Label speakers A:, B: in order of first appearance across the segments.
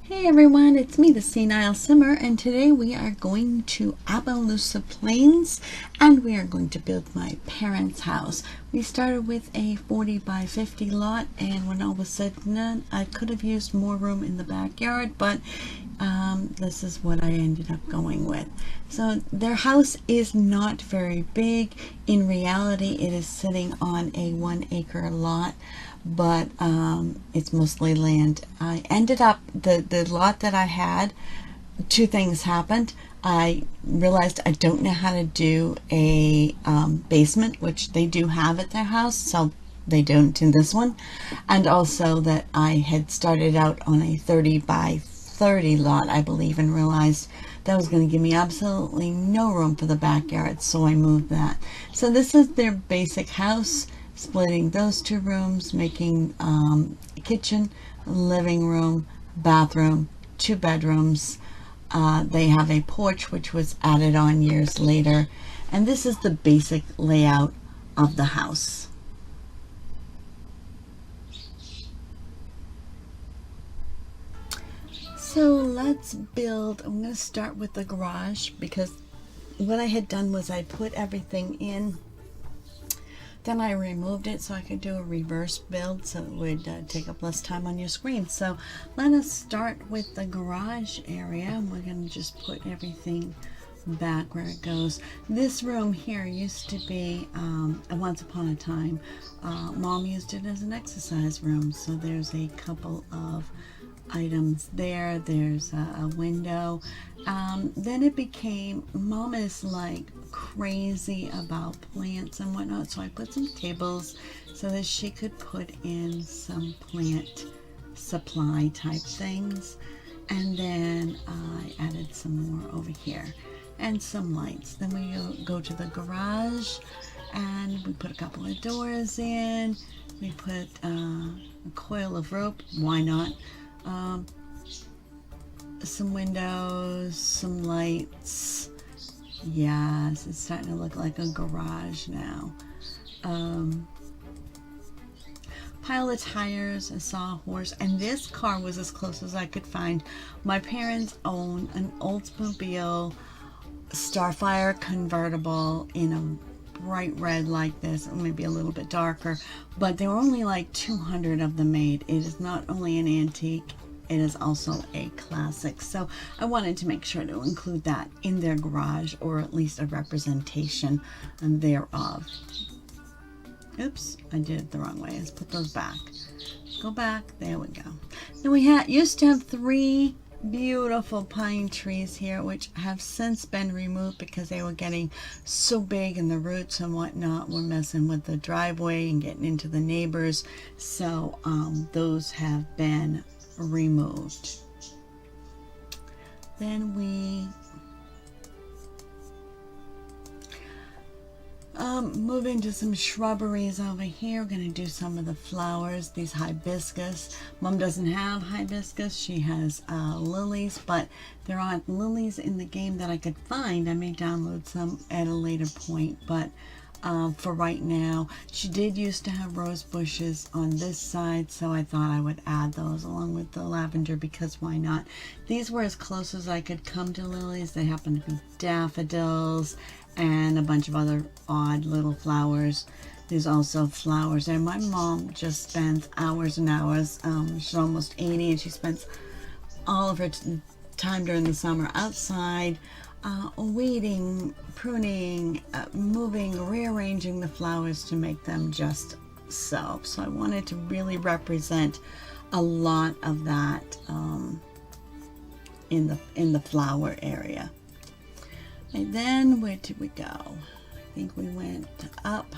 A: Hey everyone, it's me, the Senile Simmer, and today we are going to Appaloosa Plains and we are going to build my parents' house. We started with a 40 by 50 lot, and when all was said and done, I could have used more room in the backyard, but this is what I ended up going with. So their house is not very big. In reality, it is sitting on a 1 acre lot, but it's mostly land. I ended up, the lot that I had, two things happened. I realized I don't know how to do a basement, which they do have at their house, so they don't in this one. And also that I had started out on a 30 by 30 lot, I believe, and realized that was going to give me absolutely no room for the backyard, so I moved that. So this is their basic house, splitting those two rooms, making kitchen, living room, bathroom, 2 bedrooms. They have a porch which was added on years later, and this is the basic layout of the house. So let's build. I'm going to start with the garage because what I had done was I put everything in, then I removed it so I could do a reverse build so it would take up less time on your screen. So let us start with the garage area. We're going to just put everything back where it goes. This room here used to be, once upon a time, Mom used it as an exercise room. So there's a couple of items there. There's a window. Then it became, Mom is like crazy about plants and whatnot, so I put some tables so that she could put in some plant supply type things, and then I added some more over here and some lights. Then we go to the garage and we put a couple of doors in. We put a coil of rope, why not? Some windows, some lights. Yes, it's starting to look like a garage now. Pile of tires, a sawhorse, and this car was as close as I could find. My parents own an Oldsmobile Starfire convertible in a bright red like this, maybe a little bit darker, but there were only like 200 of them made. It is not only an antique, it is also a classic, so I wanted to make sure to include that in their garage, or at least a representation thereof. Oops, I did it the wrong way. Let's put those back. Go back. There we go. Then we used to have 3 beautiful pine trees here, which have since been removed because they were getting so big and the roots and whatnot were messing with the driveway and getting into the neighbors. So those have been removed. Then we move into some shrubberies over here. We're going to do some of the flowers, these hibiscus. Mom doesn't have hibiscus, she has lilies, but there aren't lilies in the game that I could find. I may download some at a later point, but for right now, she did used to have rose bushes on this side, so I thought I would add those along with the lavender, because why not? These were as close as I could come to lilies. They happen to be daffodils and a bunch of other odd little flowers. There's also flowers there. My mom just spends hours and hours. She's almost 80, and she spends all of her time during the summer outside, weeding, pruning, moving, rearranging the flowers to make them just so. So I wanted to really represent a lot of that in the flower area. And then where did we go? I think we went up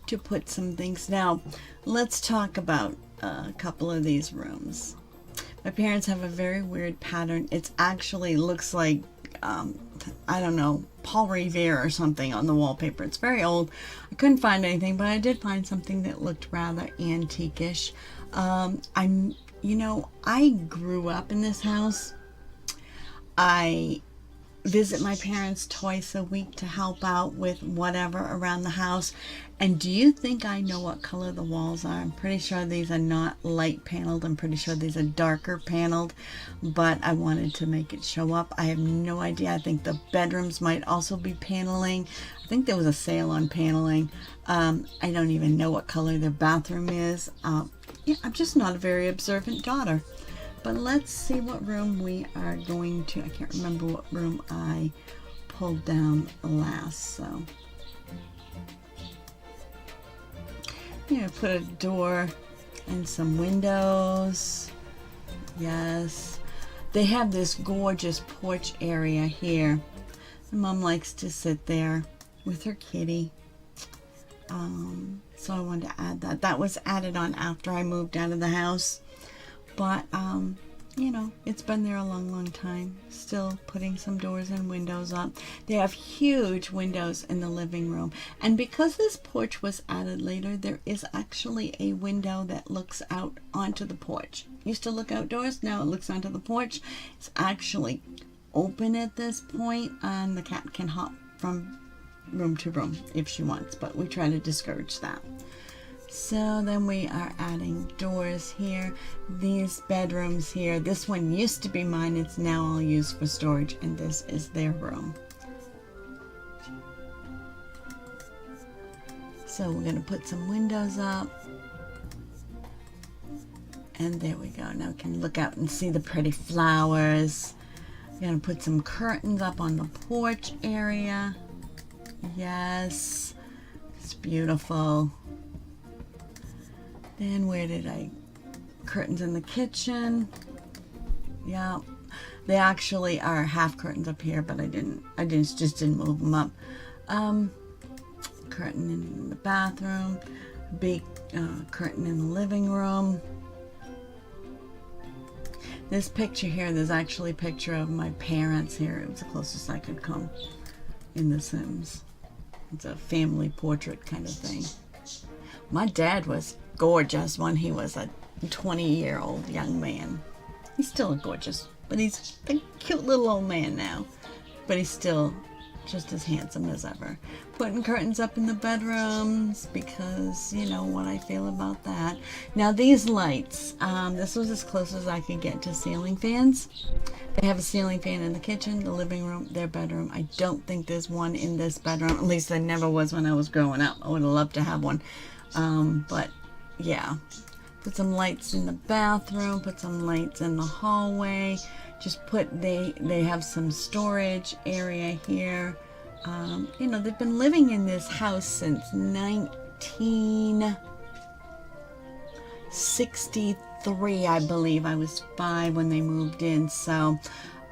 A: to put some things. Now let's talk about a couple of these rooms. My parents have a very weird pattern. It actually looks like, I don't know, Paul Revere or something on the wallpaper. It's very old. I couldn't find anything, but I did find something that looked rather antique-ish. I grew up in this house. I visit my parents twice a week to help out with whatever around the house, And do you think I know what color the walls are? I'm pretty sure these are not light paneled. I'm pretty sure these are darker paneled, but I wanted to make it show up. I have no idea. I think the bedrooms might also be paneling. I think there was a sale on paneling. I don't even know what color their bathroom is. Yeah, I'm just not a very observant daughter. But let's see what room we are going to. I can't remember what room I pulled down last, so. Yeah, put a door and some windows. Yes. They have this gorgeous porch area here. Mom likes to sit there with her kitty. So I wanted to add that. That was added on after I moved out of the house. But, you know, it's been there a long, long time. Still putting some doors and windows up. They have huge windows in the living room. And because this porch was added later, there is actually a window that looks out onto the porch. Used to look outdoors, now it looks onto the porch. It's actually open at this point, and the cat can hop from room to room if she wants, but we try to discourage that. So then we are adding doors here. These bedrooms here, this one used to be mine, it's now all used for storage, and this is their room. So we're going to put some windows up. And there we go. Now we can look out and see the pretty flowers. We're going to put some curtains up on the porch area. Yes, it's beautiful. Then where did curtains in the kitchen. Yeah, they actually are half curtains up here, but I just didn't move them up. Curtain in the bathroom, big curtain in the living room. This picture here, there's actually a picture of my parents here. It was the closest I could come in The Sims. It's a family portrait kind of thing. My dad was gorgeous when he was a 20-year-old young man. He's still gorgeous, but he's a cute little old man now. But he's still just as handsome as ever. Putting curtains up in the bedrooms because you know what I feel about that. Now these lights, this was as close as I could get to ceiling fans. They have a ceiling fan in the kitchen, the living room, their bedroom. I don't think there's one in this bedroom. At least there never was when I was growing up. I would have loved to have one. But yeah, put some lights in the bathroom, put some lights in the hallway. Just they have some storage area here. You know, they've been living in this house since 1963, I believe. I was 5 when they moved in, so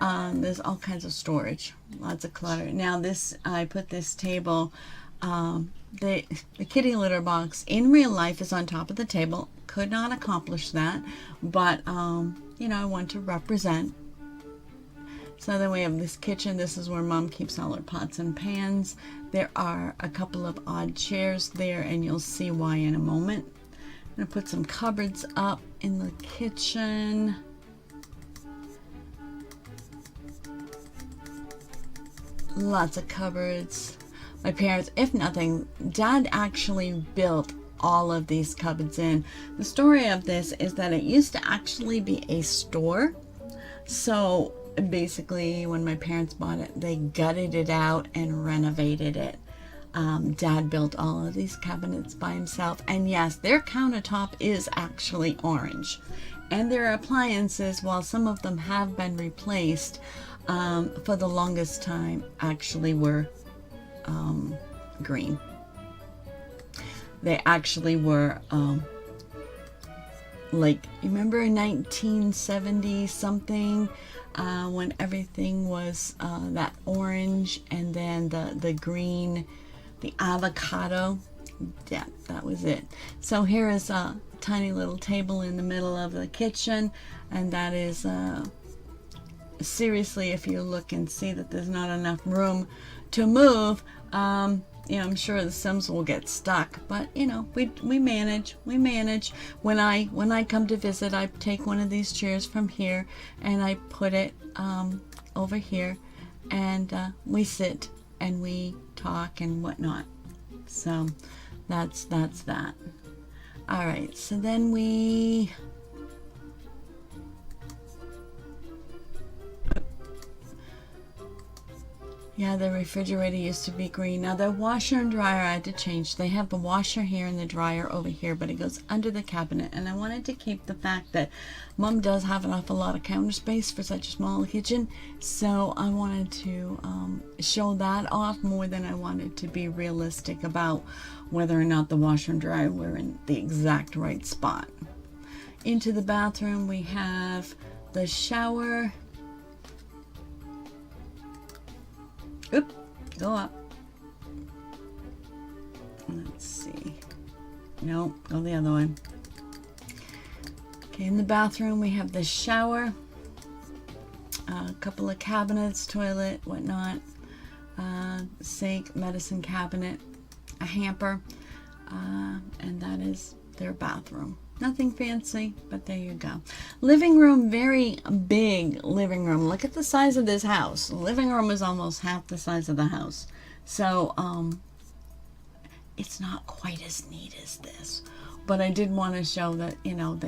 A: there's all kinds of storage, lots of clutter. Now I put this table, the kitty litter box in real life is on top of the table. Could not accomplish that, but you know, I want to represent. So then we have this kitchen. This is where Mom keeps all her pots and pans. There are a couple of odd chairs there, and you'll see why in a moment. I'm going to put some cupboards up in the kitchen. Lots of cupboards. My parents, if nothing, Dad actually built all of these cupboards in. The story of this is that it used to actually be a store. So basically, when my parents bought it, they gutted it out and renovated it. Dad built all of these cabinets by himself, and yes, their countertop is actually orange, and their appliances, while some of them have been replaced, for the longest time actually were green. They actually were like, you remember in 1970 something, when everything was that orange, and then the green, the avocado. Yeah, that was it. So here is a tiny little table in the middle of the kitchen, and that is seriously, if you look and see that there's not enough room to move, you know, I'm sure the Sims will get stuck, but you know, we manage. When I come to visit, I take one of these chairs from here and I put it over here, and we sit and we talk and whatnot. So that's that. All right, so then we yeah, the refrigerator used to be green. Now the washer and dryer I had to change. They have the washer here and the dryer over here, but it goes under the cabinet. And I wanted to keep the fact that Mom does have an awful lot of counter space for such a small kitchen. So I wanted to show that off more than I wanted to be realistic about whether or not the washer and dryer were in the exact right spot. Into the bathroom we have the shower. Oop, go up. Let's see. Nope, go the other way. Okay, in the bathroom we have the shower, a couple of cabinets, toilet, whatnot, sink, medicine cabinet, a hamper, and that is their bathroom. Nothing fancy, but there you go. Living room, very big living room. Look at the size of this house. The living room is almost half the size of the house. So, it's not quite as neat as this. But I did want to show that, you know,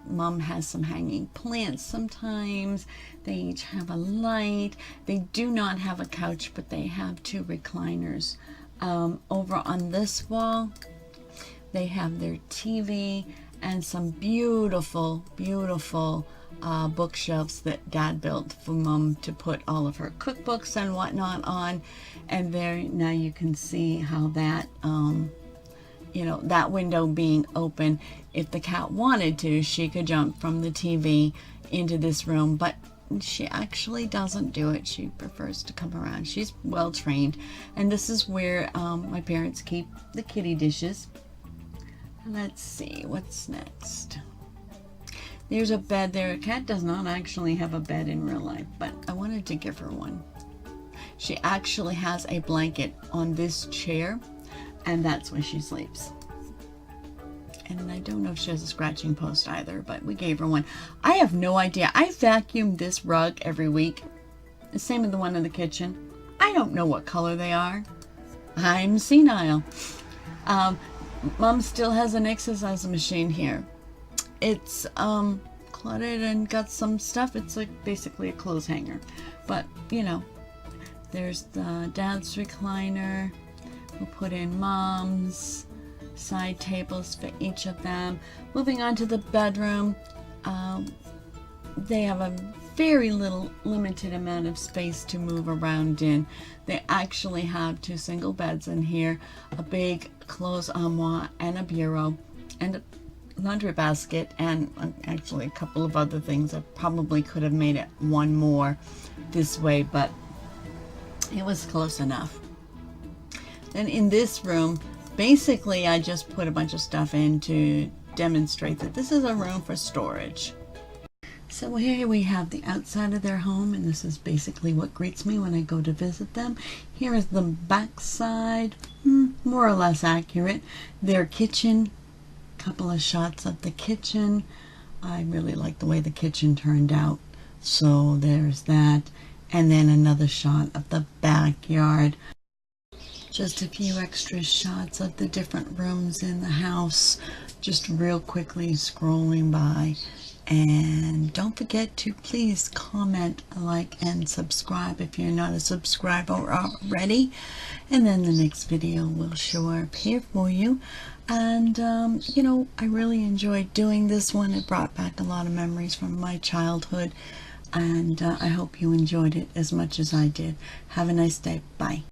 A: Mom has some hanging plants sometimes. They each have a light. They do not have a couch, but they have 2 recliners. Over on this wall, they have their TV and some beautiful, beautiful bookshelves that Dad built for Mom to put all of her cookbooks and whatnot on. And there, now you can see how that, you know, that window being open, if the cat wanted to, she could jump from the TV into this room, but she actually doesn't do it. She prefers to come around. She's well trained. And this is where my parents keep the kitty dishes. Let's see, what's next? There's a bed there. A cat does not actually have a bed in real life, but I wanted to give her one. She actually has a blanket on this chair, and that's where she sleeps. And I don't know if she has a scratching post either, but we gave her one. I have no idea. I vacuum this rug every week. The same with the one in the kitchen. I don't know what color they are. I'm senile. Mom still has an exercise machine here. It's cluttered and got some stuff. It's like basically a clothes hanger. But, you know, there's the Dad's recliner. We'll put in Mom's. Side tables for each of them. Moving on to the bedroom. They have a very limited amount of space to move around in. They actually have 2 single beds in here, a big clothes armoire and a bureau and a laundry basket, and actually a couple of other things. I probably could have made it one more this way, but it was close enough. Then in this room, basically I just put a bunch of stuff in to demonstrate that this is a room for storage. So here we have the outside of their home, and this is basically what greets me when I go to visit them. Here is the back side, more or less accurate. Their kitchen, couple of shots of the kitchen. I really like the way the kitchen turned out, so there's that. And then another shot of the backyard. Just a few extra shots of the different rooms in the house, just real quickly scrolling by. And don't forget to please comment, like, and subscribe if you're not a subscriber already. And then the next video will sure appear for you. And, you know, I really enjoyed doing this one. It brought back a lot of memories from my childhood. And I hope you enjoyed it as much as I did. Have a nice day. Bye.